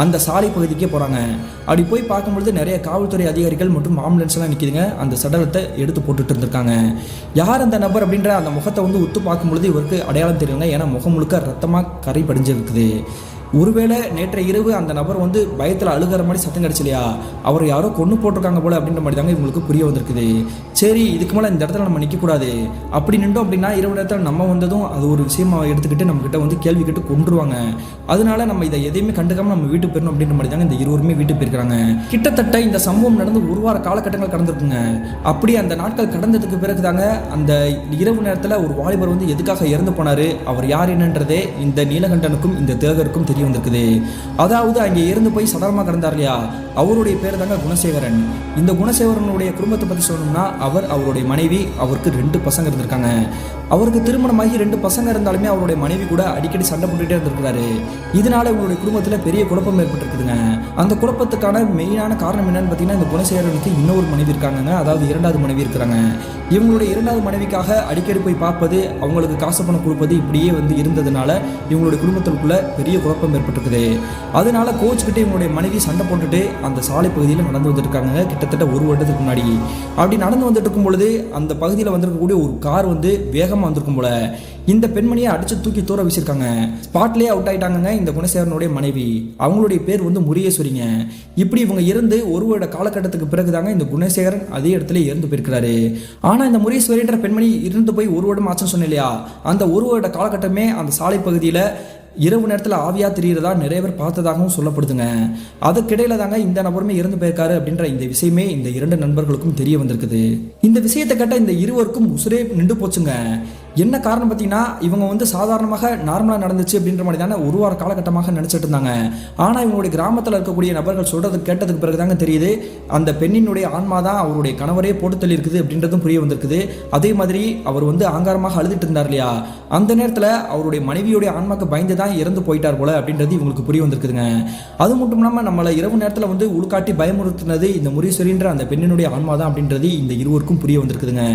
அந்த சாலை பகுதிக்கே போகிறாங்க. அப்படி போய் பார்க்கும்பொழுது நிறைய காவல்துறை அதிகாரிகள் மற்றும் ஆம்புலன்ஸ் எல்லாம் நிற்கிதுங்க, அந்த சடலத்தை எடுத்து போட்டுட்டு இருந்திருக்காங்க. யார் அந்த நபர் அப்படின்ற அந்த முகத்தை வந்து உத்து பார்க்கும்பொழுது இவருக்கு அடையாளம் தெரியுங்க, ஏன்னா முகம் முழுக்க ரத்தமாக கரை படிஞ்சிருக்குது. ஒருவேளை நேற்று இரவு அந்த நபர் வந்து பயத்தில் அழுகிற மாதிரி சத்தம் கிடைச்சலையா, அவர் யாரோ கொண்டு போட்டிருக்காங்க போல அப்படின்ற மாதிரி தாங்க இவங்களுக்கு புரிய வந்திருக்குது. சரி இதுக்கு மேலே இந்த இடத்துல நம்ம நிற்கக்கூடாது, அப்படி நின்றோம் அப்படின்னா இரவு நேரத்தில் நம்ம வந்ததும் அது ஒரு விஷயமா எடுத்துக்கிட்டு நம்மக்கிட்ட வந்து கேள்வி கேட்டு கொண்டுருவாங்க, அதனால நம்ம இதை எதையுமே கண்டுக்காம நம்ம வீட்டுக்கு போயிடணும் அப்படின்ற மாதிரி தாங்க இந்த இருவருமே வீட்டுக்கு போயிருக்கிறாங்க. கிட்டத்தட்ட இந்த சம்பவம் நடந்து ஒரு வார காலகட்டங்கள் கடந்திருக்குங்க. அப்படி அந்த நாட்கள் கடந்ததுக்கு பிறகு தாங்க அந்த இரவு நேரத்தில் ஒரு வாலிபர் வந்து எதுக்காக இறந்து போனாரு, அவர் யார் என்னன்றதே இந்த நீலகண்டனுக்கும் இந்த திலகருக்கும் தெரிய வந்திருக்குது. அதாவது அங்கே இருந்து போய் சடலமாக கிடந்தார் இல்லையா, அவருடைய பேர் தாங்க குணசேகரன். இந்த குணசேகரனுடைய குடும்பத்தை பற்றி சொல்லணும்னா அவருடைய மனைவி, அவருக்கு 2 பசங்க இருந்திருக்காங்க. அவருக்கு திருமணமாகி 2 பசங்க இருந்தாலுமே அவருடைய மனைவி கூட அடிக்கடி சண்டை போட்டுட்டே இருந்திருக்கிறாரு. இதனால இவங்களுடைய குடும்பத்தில் பெரிய குழப்பம் ஏற்பட்டிருக்குதுங்க. அந்த குழப்பத்துக்கான மெயினான காரணம் என்னன்னு பார்த்தீங்கன்னா, இந்த குணசேகரனுக்கு இன்னொரு மனைவி இருக்காங்க, அதாவது 2வது மனைவி இருக்கிறாங்க. இவங்களுடைய 2வது மனைவிக்காக அடிக்கடி போய் பார்ப்பது, அவங்களுக்கு காசு பணம் கொடுப்பது, இப்படியே வந்து இருந்ததுனால இவங்களுடைய குடும்பத்திற்குள்ள பெரிய குழப்பம் ஏற்பட்டிருக்குது. அதனால கோச்சுக்கிட்டு இவங்களுடைய மனைவி சண்டை போட்டுட்டு அந்த சாலை பகுதியில் நடந்து வந்துருக்காங்க கிட்டத்தட்ட 1 வருடத்துக்கு முன்னாடி. அப்படி நடந்து வந்துட்டு இருக்கும் பொழுது அந்த பகுதியில் வந்திருக்கக்கூடிய ஒரு கார் வந்து வேகமாக வந்திருக்கும் போல இந்த பெண்மணியை அடிச்சு தூக்கி தூர வீசிருக்காங்க. ஸ்பாட்லேயே அவுட் ஆயிட்டாங்க இந்த குணசேகரனுடைய மனைவி. அவங்களுடைய பேர் வந்து முருகேஸ்வரிங்க. இப்படி இவங்க இருந்து 1 வருட காலகட்டத்துக்கு பிறகுதாங்க இந்த குணசேகரன் அதே இடத்துல இறந்து போயிருக்கிறாரு. ஆனா இந்த முருகேஸ்வரின்ற பெண்மணி இருந்து போய் 1 வருடம் ஆச்சுன்னு சொன்னேன் இல்லையா, அந்த 1 வருட காலகட்டமே அந்த சாலை பகுதியில் இரவு நேரத்தில் ஆவியா தெரிகிறதா நிறைய பேர் பார்த்ததாகவும் சொல்லப்படுதுங்க. அதுக்கிடையில தாங்க இந்த நபருமே இறந்து போயிருக்காரு அப்படின்ற இந்த விஷயமே இந்த 2 நண்பர்களுக்கும் தெரிய வந்திருக்குது. இந்த விஷயத்தை கேட்ட இந்த இருவருக்கும் உசுரே நின்று போச்சுங்க. என்ன காரணம் பார்த்தீங்கன்னா, இவங்க வந்து சாதாரணமாக நார்மலாக நடந்துச்சு அப்படின்ற மாதிரி தானே 1 வார காலகட்டமாக நினச்சிட்டு இருந்தாங்க. ஆனால் இவங்களுடைய கிராமத்தில் இருக்கக்கூடிய நபர்கள் சொல்றது கேட்டதுக்கு பிறகு தாங்க தெரியுது, அந்த பெண்ணினுடைய ஆன்மா தான் அவருடைய கணவரே போட்டு தள்ளி இருக்குது அப்படின்றதும் புரிய வந்திருக்குது. அதே மாதிரி அவர் வந்து ஆங்காரமாக அழுதுட்டு இருந்தார் இல்லையா, அந்த நேரத்தில் அவருடைய மனைவியுடைய ஆன்மாக்கு பயந்து தான் இறந்து போயிட்டார் போல அப்படின்றது இவங்களுக்கு புரிய வந்திருக்குதுங்க. அது மட்டும் இல்லாமல் நம்மளை இரவு நேரத்தில் வந்து உள்காட்டி பயமுறுத்தினது இந்த முரீஸ்வரின்ற அந்த பெண்ணினுடைய ஆன்மா தான் அப்படின்றது இந்த இருவருக்கும் புரிய வந்திருக்குதுங்க.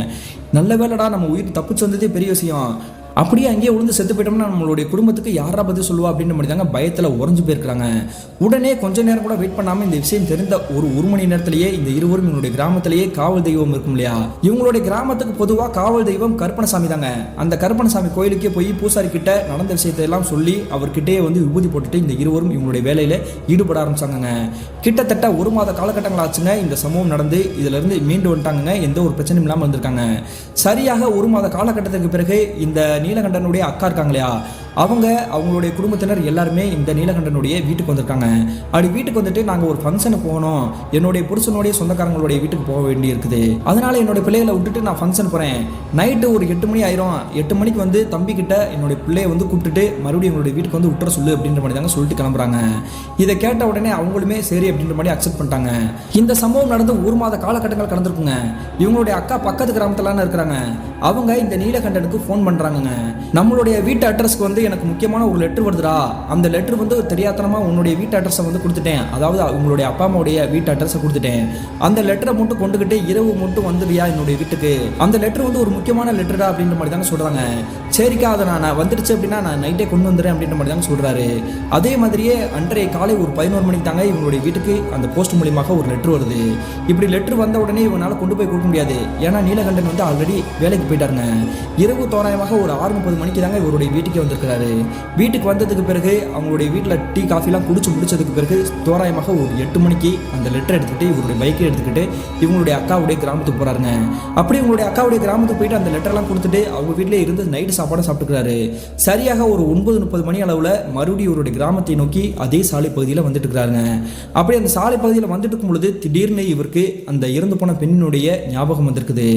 நல்ல வேலைடா நம்ம உயிர் தப்பிச்சு வந்ததே பெரிய விஷயம், அப்படியே அங்கேயே விழுந்து செத்து போயிட்டோம்னா நம்மளுடைய குடும்பத்துக்கு யாரா பதில் சொல்லுவா அப்படின்னு மாதிரி தாங்க பயத்தில் உறைஞ்சு போயிருக்கிறாங்க. உடனே கொஞ்ச நேரம் கூட வெயிட் பண்ணாமல் இந்த விஷயம் தெரிந்த ஒரு மணி நேரத்திலேயே இந்த இருவரும் இவங்களுடைய கிராமத்திலேயே காவல் தெய்வம் இருக்கும் இல்லையா, இவங்களுடைய கிராமத்துக்கு பொதுவாக காவல் தெய்வம் கருப்பணசாமி தாங்க. அந்த கருப்பணசாமி கோயிலுக்கே போய் பூசாரி கிட்ட நடந்த விஷயத்தை எல்லாம் சொல்லி அவர்கிட்டே வந்து விபூதி போட்டுட்டு இந்த இருவரும் இவங்களுடைய வேலையில ஈடுபட ஆரம்பிச்சாங்க. கிட்டத்தட்ட 1 மாத காலகட்டங்கள் ஆச்சுங்க இந்த சம்பவம் நடந்து. இதுல இருந்து மீண்டு வந்துட்டாங்க, எந்த ஒரு பிரச்சனையும் இல்லாமல் வந்திருக்காங்க. சரியாக 1 மாத காலகட்டத்துக்கு பிறகு இந்த நீலகண்டனுடைய அக்கா இருக்காங்க இல்லையா, அவங்களுடைய குடும்பத்தினர் எல்லாருமே இந்த நீலகண்டனுடைய வீட்டுக்கு வந்திருக்காங்க. அப்படி வீட்டுக்கு வந்துட்டு நாங்கள் ஒரு ஃபங்க்ஷனுக்கு போகணும், என்னுடைய புருஷனுடைய சொந்தக்காரங்களுடைய வீட்டுக்கு போக வேண்டி இருக்குது, அதனால என்னுடைய பிள்ளைகளை விட்டுட்டு நான் ஃபங்க்ஷன் போகிறேன், நைட்டு ஒரு 8 மணி ஆயிரும், 8 மணிக்கு வந்து தம்பி கிட்ட என்னுடைய பிள்ளையை வந்து கூப்பிட்டுட்டு மறுபடியும் எங்களுடைய வீட்டுக்கு வந்து விட்டுற சொல்லு அப்படின்ற மாதிரி தாங்க சொல்லிட்டு கிளம்புறாங்க. இதை கேட்ட உடனே அவங்களுமே சரி அப்படின்ற மாதிரி அக்செப்ட் பண்ணிட்டாங்க. இந்த சம்பவம் நடந்து 1 மாத காலகட்டங்கள் கடந்திருக்குங்க. இவங்களுடைய அக்கா பக்கத்து கிராமத்திலான இருக்கிறாங்க. அவங்க இந்த நீலகண்டனுக்கு ஃபோன் பண்ணுறாங்க. நம்மளுடைய வீட்டு அட்ரஸ்க்கு வந்து எனக்கு முக்கியமான ஒரு லெட்டர் வருதுடா, அந்த லெட்டர் வந்து தெரியாதனமா உன்னுடைய வீட்டு அட்ரஸை வந்து கொடுத்துட்டேன், அதாவது உங்களுடைய அப்பா அம்மாவுடைய வீட்டு அட்ரஸை கொடுத்துட்டேன், அந்த லெட்டரை மட்டும் கொண்டுகிட்டு இரவு மட்டும் வந்துடுறியா என்னுடைய வீட்டுக்கு, அந்த லெட்டர் வந்து ஒரு முக்கியமான லெட்டரா அப்படின்ற மாதிரி தாங்க சொல்றாங்க. சரிக்கா, அதை நான் வந்துடுச்சு அப்படின்னா நான் நைட்டே கொண்டு வந்துடுறேன் அப்படின்ற மாதிரி தாங்க சொல்றாரு. அதே மாதிரியே அன்றைய காலை ஒரு 11 மணிக்கு தாங்க இவங்களுடைய வீட்டுக்கு அந்த போஸ்ட் மூலியமாக ஒரு லெட்டர் வருது. இப்படி லெட்டர் வந்த உடனே இவனால கொண்டு போய் கொடுக்க முடியாது, ஏன்னா நீலகண்டன் வந்து ஆல்ரெடி வேலைக்கு போயிட்டாருங்க. இரவு தோராயமாக ஒரு 6:30 மணிக்கு தாங்க இவருடைய வீட்டுக்கே வந்திருக்கிறாரு. வீட்டுக்கு வந்ததுக்கு பிறகு அவங்களுடைய வீட்டில் டீ காஃபிலாம் குடிச்சு முடிச்சதுக்கு பிறகு தோராயமாக ஒரு 8 மணிக்கு அந்த லெட்டர் எடுத்துக்கிட்டு இவருடைய பைக்கை எடுத்துக்கிட்டு இவங்களுடைய அக்காவுடைய கிராமத்துக்கு போறாருங்க. அப்படி இவங்களுடைய அக்காவுடைய கிராமத்துக்கு போயிட்டு அந்த லெட்டர்லாம் கொடுத்துட்டு அவங்க வீட்டிலே இருந்து நைட்டு சாப்பாடு சாப்பிட்டுக்கிறாரு. சரியாக ஒரு 9:30 மணி அளவில் மறுபடியும் இவருடைய கிராமத்தை நோக்கி அதே சாலை பகுதியில் வந்துட்டு இருக்கிறாருங்க. அப்படி அந்த சாலை பகுதியில் வந்துட்டு இருக்கும் பொழுது திடீர்னு இவருக்கு அந்த இறந்து போன பெண்ணினுடைய ஞாபகம் வந்திருக்குது.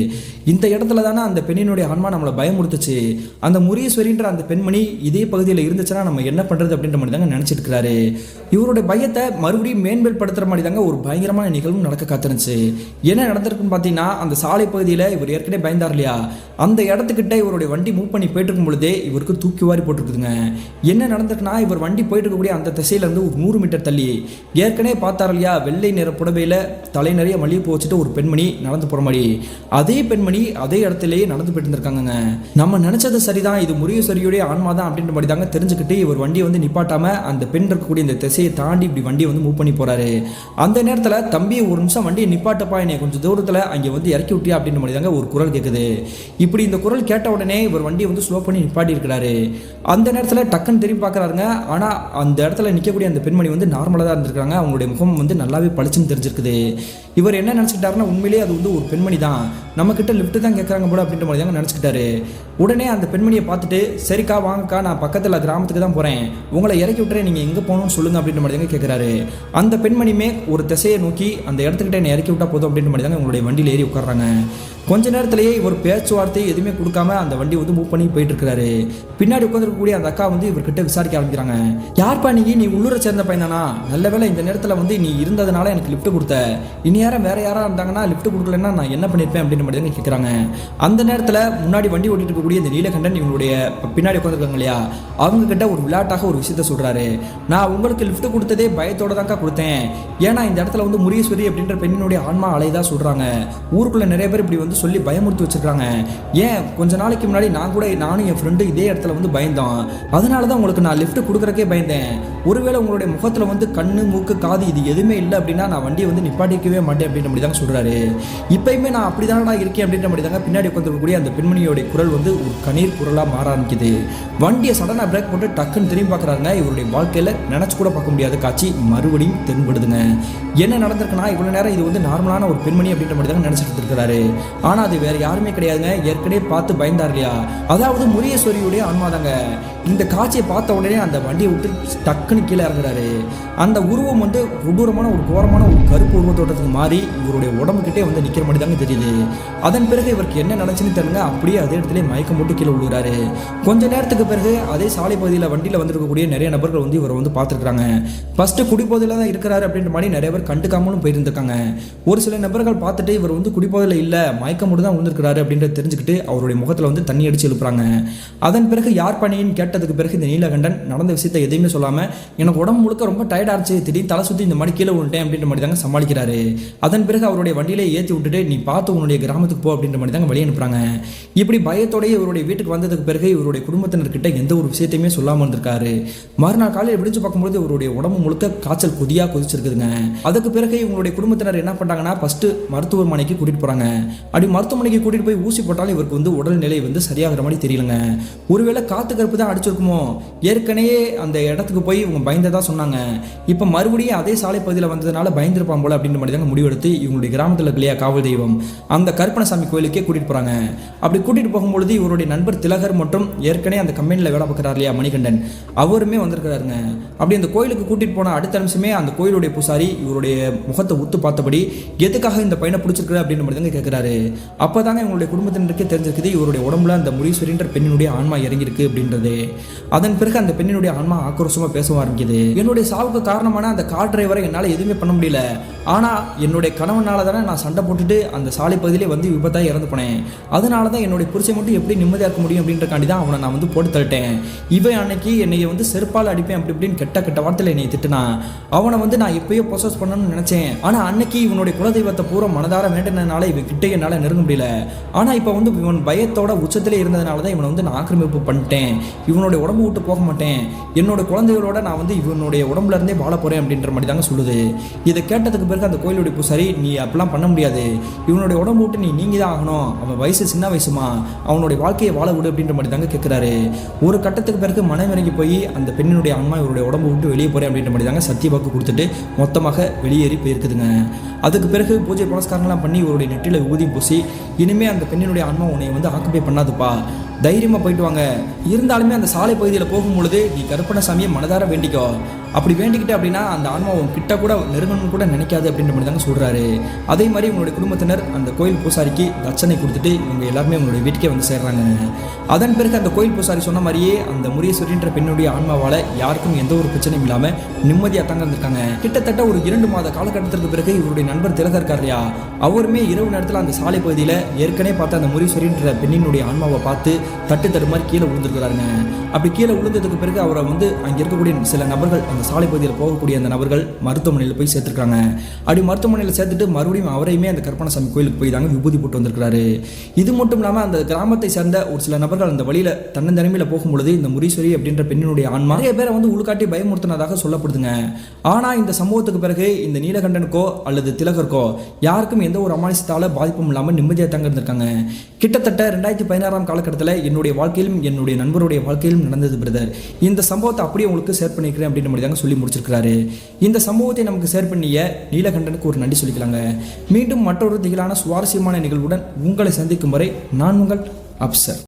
இந்த இடத்துல தானே அந்த பெண்ணினுடைய ஆன்மா நம்மளை பயமுறுத்துச்சு, அந்த முரீஸ்வரின்ற அந்த பெண்மணி இதே பகுதியில் இருந்துச்சுன்னா நம்ம என்ன பண்றது அப்படின்ற மாதிரி தாங்க நினைச்சிட்டு இருக்கிறாரு. இவருடைய பயத்தை மறுபடியும் மேன்மேல் படுத்துற மாதிரி தாங்க ஒரு பயங்கரமான நிகழ்வு நடக்க காத்திருந்துச்சு. என்ன நடந்திருக்குன்னு பார்த்தீங்கன்னா, அந்த சாலை பகுதியில் இவர் ஏற்கனவே பயந்தார் இல்லையா, அந்த இடத்துக்கிட்ட இவருடைய வண்டி மூவ் பண்ணி போயிட்டு இருக்கும் பொழுதே இவருக்கு தூக்கி வாரி போட்டுருக்குதுங்க. என்ன நடந்திருக்குன்னா, இவர் வண்டி போயிட்டு இருக்கக்கூடிய அந்த திசையிலேருந்து ஒரு 100 மீட்டர் தள்ளி ஏற்கனவே பார்த்தார் இல்லையா, வெள்ளை நிற புடவையில் தலை நிறைய மல்லிகைப்பூ வச்சுட்டு ஒரு பெண்மணி நடந்து போகிற மாதிரி, அதே பெண்மணி அதே இடத்துலயே நடந்து போயிட்டு இருந்திருக்காங்க. நம்ம நினைச்சது சரிதான், இது முரீஸ்வரியுடைய ஆன்மா தான் அப்படின்ற மாதிரி தாங்க தெரிஞ்சுக்கிட்டு இவர் வண்டியை வந்து நிப்பாட்டாம அந்த பெண் இருக்கக்கூடிய இந்த திசையை தாண்டி இப்படி வண்டியை வந்து மூவ் பண்ணி போறாரு. அந்த நேரத்தில் தம்பி ஒரு நிமிஷம் வண்டியை நிப்பாட்டப்பா, என்னை கொஞ்சம் தூரத்தில் அங்கே வந்து இறக்கி விட்டியா அப்படின்ற மாதிரி தாங்க ஒரு குரல் கேட்குது. இப்படி இந்த குரல் கேட்ட உடனே இவர் வண்டியை வந்து ஸ்லோ பண்ணி நிப்பாட்டி இருக்கிறாரு. அந்த நேரத்தில் டக்குன்னு திரும்பி பார்க்குறாருங்க. ஆனால் அந்த இடத்துல நிற்கக்கூடிய அந்த பெண்மணி வந்து நார்மலாக தான் இருந்திருக்காங்க. அவங்களுடைய முகம் வந்து நல்லாவே பளிச்சுன்னு தெரிஞ்சிருக்குது. இவர் என்ன நினச்சிக்கிட்டாருன்னா, உண்மையிலேயே அது வந்து ஒரு பெண்மணி தான், நம்மக்கிட்ட லிஃப்ட் தான் கேட்குறாங்க போல அப்படின்ற மாதிரி தாங்க நினச்சிக்கிட்டாரு. உடனே அந்த பெண்மணியை பார்த்துட்டு, சரிக்கா வாங்கக்கா, நான் பக்கத்தில் கிராமத்துக்கு தான் போகிறேன், உங்களை இறக்கி விட்டுறேன், நீங்கள் எங்கே போகணும்னு சொல்லுங்கள் அப்படின்ற மாதிரி தாங்க கேட்குறாரு. அந்த பெண்மணியுமே ஒரு திசையை நோக்கி அந்த இடத்துக்கிட்ட என்னை இறக்கி விட்டால் போதும் அப்படின்ற மாதிரி தாங்க உங்களுடைய வண்டியில் ஏறி உட்காடுறாங்க. கொஞ்ச நேரத்திலேயே இவர் பேச்சுவார்த்தை எதுவுமே கொடுக்காம அந்த வண்டி வந்து மூவ் பண்ணி போயிட்டு இருக்கிறாரு. பின்னாடி உட்காந்துருக்கக்கூடிய அந்த அக்கா வந்து இவர்கிட்ட விசாரிக்க ஆரம்பிக்கிறாங்க. யார்ப்பா நீ உள்ளூரை சேர்ந்த பையனானா? நல்ல வேலை இந்த நேரத்தில் வந்து நீ இருந்ததுனால எனக்கு லிஃப்ட் கொடுத்த, இனி வேற யாரா இருந்தாங்கன்னா லிஃப்ட் கொடுக்கலன்னா நான் என்ன பண்ணிருப்பேன் அப்படின்ற மாதிரி தான் கேட்குறாங்க. அந்த நேரத்தில் முன்னாடி வண்டி ஓட்டிட்டு இருக்கக்கூடிய இந்த நீலகண்டன் இவங்களுடைய பின்னாடி உட்காந்துருக்காங்க இல்லையா, அவங்க கிட்ட ஒரு விளையாட்டாக ஒரு விஷயத்த சொல்றாரு. நான் உங்களுக்கு லிஃப்ட் கொடுத்ததே பயத்தோட தான்க்கா கொடுத்தேன், ஏன்னா இந்த இடத்துல வந்து முரீஸ்வரி அப்படின்ற பெண்ணினுடைய ஆன்மா அலைதான் சொல்றாங்க. ஊருக்குள்ள நிறைய பேர் இப்படி வந்து சொல்லி பயமுறுத்தி வச்சிருக்காங்க. ஏன் கொஞ்ச நாளைக்கு முன்னாடி நானும் என் ஃப்ரெண்டு இதே இடத்துல வந்து பயந்தோம், அதனால தான் உங்களுக்கு நான் லிஃப்ட் கொடுக்குறக்கே பயந்தேன். ஒருவேளை உங்களுடைய முகத்தில் வந்து கண்ணு மூக்கு காது இது எதுவுமே இல்லை அப்படின்னா நான் வண்டியை வந்து நிப்பாட்டிக்கவே மாட்டேன் அப்படின்ற மாதிரி தாங்க சொல்றாரு. இப்பயுமே நான் அப்படிதானடா இருக்கேன் அப்படின்ற மாதிரி தாங்க பின்னாடி உட்காந்துருக்கக்கூடிய அந்த பெண்மணியோட குரல் வந்து ஒரு கண்ணீர் குரலாக மாற ஆரம்பிக்குது. வண்டியை சடனாக பிரேக் போட்டு டக்குன்னு திரும்பி பார்க்குறாங்க. இவருடைய வாழ்க்கையில் நினச்சி கூட பார்க்க முடியாத காட்சி மறுபடியும் தென்படுதுங்க. என்ன நடந்திருக்குன்னா, இவ்வளோ நேரம் இது வந்து நார்மலான ஒரு பெண்மணி அப்படின்ற மாதிரி தாங்க நினச்சிட்டு இருக்கிறாரு. ஆனால் அது வேற யாருமே கிடையாதுங்க, ஏற்கனவே பார்த்து பயந்தார் இல்லையா, அதாவது முரீஸ்வரியுடைய ஆன்மா தாங்க. இந்த காட்சியை பார்த்த உடனே அந்த வண்டியை விட்டு டக்குன்னு கீழே இறங்குறாரு. அந்த உருவம் வந்து கொடூரமான ஒரு கோரமான ஒரு கருப்பு உருவத்தோட்டத்துக்கு மாறி இவருடைய உடம்புக்கிட்டே வந்து நிற்கிற மாதிரி தாங்க தெரியுது. அதன் பிறகு இவருக்கு என்ன நடந்துச்சுன்னு தெரியல, அப்படியே அதே இடத்துல மயக்கம் போட்டு கீழே விழுகிறாரு. கொஞ்ச நேரத்துக்கு பிறகு அதே சாலை பகுதியில் வண்டியில் வந்திருக்கக்கூடிய நிறைய நபர்கள் வந்து இவரை வந்து பார்த்துருக்காங்க. ஃபர்ஸ்ட் குடிப்போதையில் தான் இருக்கிறாரு அப்படின்ற மாதிரி நிறைய பேர் கண்டுக்காமலும் போயிருந்திருக்காங்க. ஒரு சில நபர்கள் பார்த்துட்டு இவர் வந்து குடிப்போதையில் இல்லை, மயக்கம் மட்டும் தான் விழுந்திருக்கிறாரு அப்படின்றத தெரிஞ்சுக்கிட்டு அவருடைய முகத்தில் வந்து தண்ணி அடிச்சு எழுப்புறாங்க. அதன் பிறகு யார் பண்ணின்னு கேட்டதுக்கு பிறகு இந்த நீலகண்டன் நடந்த விஷயத்தை எதையுமே சொல்லாமல், எனக்கு உடம்பு முழுக்க ரொம்ப டயர்டாக இருந்துச்சு, திடீர்னு தலை சுற்றி இந்த மாதிரி கீழே விழுட்டேன் அப்படின்ற மாதிரி தாங்க சமாளிக்கிறாரு. அதன் பிறகு அவருடைய வண்டியிலே ஏற்றி விட்டுட்டு நீ பார்த்து உன்னுடைய கிராமத்துக்கு போ அப்படின்ற மாதிரி தாங்க வெளியே அனுப்புறாங்க. இப்படி பயத்தோடய இவருடைய வீட்டுக்கு வந்ததுக்கு பிறகு இவருடைய குடும்பத்தினர்கிட்ட எந்த ஒரு விஷயத்தையுமே சொல்லாமல் இருந்திருக்காரு. மறுநாள் காலையில் விடிச்சு பார்க்கும்போது இவருடைய உடம்பு முழுக்க காய்ச்சல் கொதிச்சிருக்குதுங்க. அதுக்கு பிறகு இவங்களுடைய குடும்பத்தினர் என்ன பண்ணாங்கன்னா, ஃபர்ஸ்ட் மருத்துவமனைக்கு கூட்டிட்டு போறாங்க. அப்படி மருத்துவமனைக்கு கூட்டிட்டு போய் ஊசி போட்டாலும் இவருக்கு வந்து உடல்நிலை வந்து சரியாகிற மாதிரி தெரியலங்க. ஒருவேளை காத்து கருப்பு தான் அடிச்சிருக்குமோ, ஏற்கனவே அந்த இடத்துக்கு போய் இவங்க பயந்ததா சொன்னாங்க, இப்போ மறுபடியும் அதே சாலை பகுதியில் வந்ததுனால பயந்துருப்பான் போல அப்படின்ற மாதிரி தாங்க முடிவெடுத்து இவங்களுடைய கிராமத்தில் இல்லையா காவல் தெய்வம் அந்த கருப்பணசாமி கோயிலுக்கே கூட்டிட்டு போறாங்க. அப்படி கூட்டிட்டு போகும்பொழுது இவருடைய நண்பர் திலகர் மற்றும் ஏற்கனவே அந்த கம்பெனியில் வேலை பார்க்குறாரு இல்லையா மணிகண்டன், அவருமே வந்திருக்கிறாருங்க. அப்படி அந்த கோயிலுக்கு கூட்டிட்டு போன அடுத்த நிமிஷமே அந்த கோயிலுடைய பூசாரி இவருடைய முகத்தை உத்து பார்த்தபடி எதுக்காக இந்த பையனை பிடிச்சிருக்கிற அப்படின்ற மாதிரி தாங்க கேட்கிறாரு. அப்போதாங்க இவங்களுடைய குடும்பத்தினருக்கே தெரிஞ்சிருக்குது இவருடைய உடம்புல அந்த முரீஸ்வரின்ற பெண்ணினுடைய ஆன்மா இறங்கியிருக்கு அப்படின்றது. அதன் பிறகு அந்த பெண்ணினுடைய ஆன்மா ஆக்ரோஷமாக பேச ஆரம்பிக்குது. என்னுடைய சாவுக்கு காரணமான அந்த கார் டிரைவரை என்னால் எதுவுமே பண்ண முடியல. ஆனால் என்னுடைய கணவனால தானே நான் சண்டை போட்டுட்டு அந்த சாலை பகுதியிலே வந்து விபத்தாக இறந்து போனேன். அதனால தான் என்னுடைய புருஷை மட்டும் எப்படி நிம்மதியாக இருக்க முடியும் அப்படின்றக்காண்டி தான் அவனை நான் வந்து போட்டு தள்ளிட்டேன். இவன் அன்னைக்கு என்னை வந்து செருப்பால் அடிப்பேன் அப்படி இப்படின்னு கெட்ட கெட்ட வார்த்தையில் என்னை திட்டுனான். அவனை வந்து நான் எப்பயோ ப்ரொசஸ் பண்ணணும்னு நினச்சேன். ஆனால் அன்னைக்கு இவனுடைய குலதெய்வத்தை பூரா மனதார வேண்டினதுனால இவன் கிட்டே என்னால் நெருங்க முடியல. ஆனால் இப்போ வந்து இவன் பயத்தோட உச்சத்திலே இருந்ததுனால தான் இவனை வந்து நான் ஆக்கிரமிப்பு பண்ணிட்டேன். இவனுடைய உடம்பு விட்டு போக மாட்டேன். என்னோட குழந்தைகளோட நான் வந்து இவனுடைய உடம்புல இருந்தே வாழ போகிறேன் அப்படின்ற மாதிரி தாங்க சொல்லுது. இதை கேட்டதுக்கு பிறகு அந்த கோயிலுடைய பூசாரி, நீ அப்படிலாம் பண்ண முடியாது, இவனுடைய உடம்பு விட்டு நீங்க தான் ஆகணும், அவன் வயசு சின்ன வயசுமா, அவனுடைய வாழ்க்கையை வாழ விடு அப்படின்ற மாதிரி தாங்க கேட்குறாரு. ஒரு கட்டத்துக்கு பிறகு மனமிறங்கி போய் அந்த பெண்ணினுடைய அம்மா இவருடைய உடம்பு விட்டு வெளியே போகிறேன் அப்படின்ற மாதிரி தாங்க சத்திய வாக்கு கொடுத்துட்டு மொத்தமாக வெளியேறி போயிருக்குதுங்க. அதுக்கு பிறகு பூஜை புனஸ்காரங்களாம் பண்ணி இவருடைய நெற்றியில் ஊதி பூசி, இனிமேல் அந்த பெண்ணினுடைய ஆன்மா உன்னை வந்து ஆக்குப்பை பண்ணாதுப்பா, தைரியமாக போயிட்டு வாங்க, இருந்தாலுமே அந்த சாலை பகுதியில் போகும்பொழுது நீ கருப்பணசாமியை மனதார வேண்டிக்கோ, அப்படி வேண்டிக்கிட்டு அப்படின்னா அந்த ஆன்மா உன் கிட்ட கூட நெருங்கணும்னு கூட நினைக்காது அப்படின்ற மாதிரி தாங்க சொல்கிறாரு. அதே மாதிரி இவங்களுடைய குடும்பத்தினர் அந்த கோயில் பூசாரிக்கு தட்சணை கொடுத்துட்டு இவங்க எல்லாருமே அவங்களுடைய வீட்டுக்கே வந்து சேர்றாங்க. அதன் பிறகு அந்த கோயில் பூசாரி சொன்ன மாதிரியே அந்த முரீஸ்வரின்ற பெண்ணுடைய ஆன்மாவால் யாருக்கும் எந்த ஒரு பிரச்சனையும் இல்லாமல் நிம்மதியாக தாங்க இருந்திருக்காங்க. கிட்டத்தட்ட ஒரு 2 மாத காலகட்டத்திற்கு பிறகு இவருடைய நண்பர் திலகர் இருக்கார் இல்லையா, அவருமே இரவு நேரத்தில் அந்த சாலை பகுதியில் ஏற்கனவே பார்த்த அந்த முரீஸ்வரின்ற பெண்ணினுடைய ஆன்மாவை பார்த்து தட்டு மாதிரி கீழே விழுந்துருக்கிறாருங்க. அப்படி கீழே விழுந்ததுக்கு பிறகு அவரை வந்து அங்கே இருக்கக்கூடிய சில நபர்கள், அந்த சாலை பகுதியில் போகக்கூடிய அந்த நபர்கள் மருத்துவமனையில் போய் சேர்த்துருக்காங்க. அப்படி மருத்துவமனையில் சேர்த்துட்டு மறுபடியும் அவரையுமே அந்த கருப்பணசாமி கோயிலுக்கு போய் தாங்க விபூதி போட்டு வந்திருக்கிறாரு. இது மட்டும் இல்லாமல் அந்த கிராமத்தை சேர்ந்த ஒரு சில நபர்கள் அந்த வழியில் தன்னந்தனிமையில் போகும்பொழுது இந்த முரீஸ்வரி அப்படின்ற பெண்ணினுடைய ஆன்மா நிறைய பேரை வந்து உள்காட்டி பயமுறுத்தினதாக சொல்லப்படுதுங்க. ஆனால் இந்த சம்பவத்துக்கு பிறகு இந்த நீலகண்டனுக்கோ அல்லது திலகருக்கோ யாருக்கும் எந்த ஒரு அமானுஷத்தால பாதிப்பும் இல்லாமல் நிம்மதியாக தாங்க இருந்திருக்காங்க. கிட்டத்தட்ட 2016 காலகட்டத்தில் என்னுடைய வாழ்க்கையிலும் என்னுடைய நண்பருடைய வாழ்க்கையிலும் நடந்தது பிரதர். இந்த சம்பவத்தை அப்படியே உங்களுக்கு ஷேர் பண்ணிக்கிறேன் அப்படின்ற மாதிரி தாங்க சொல்லி முடிச்சிருக்கிறாரு. இந்த சம்பவத்தை நமக்கு ஷேர் பண்ணிய நீலகண்டனுக்கு ஒரு நன்றி சொல்லிக்கலாங்க. மீண்டும் மற்றொரு திகிலான சுவாரஸ்யமான நிகழ்வுடன் உங்களை சந்திக்கும் வரை நான் உங்கள் அப்சர்.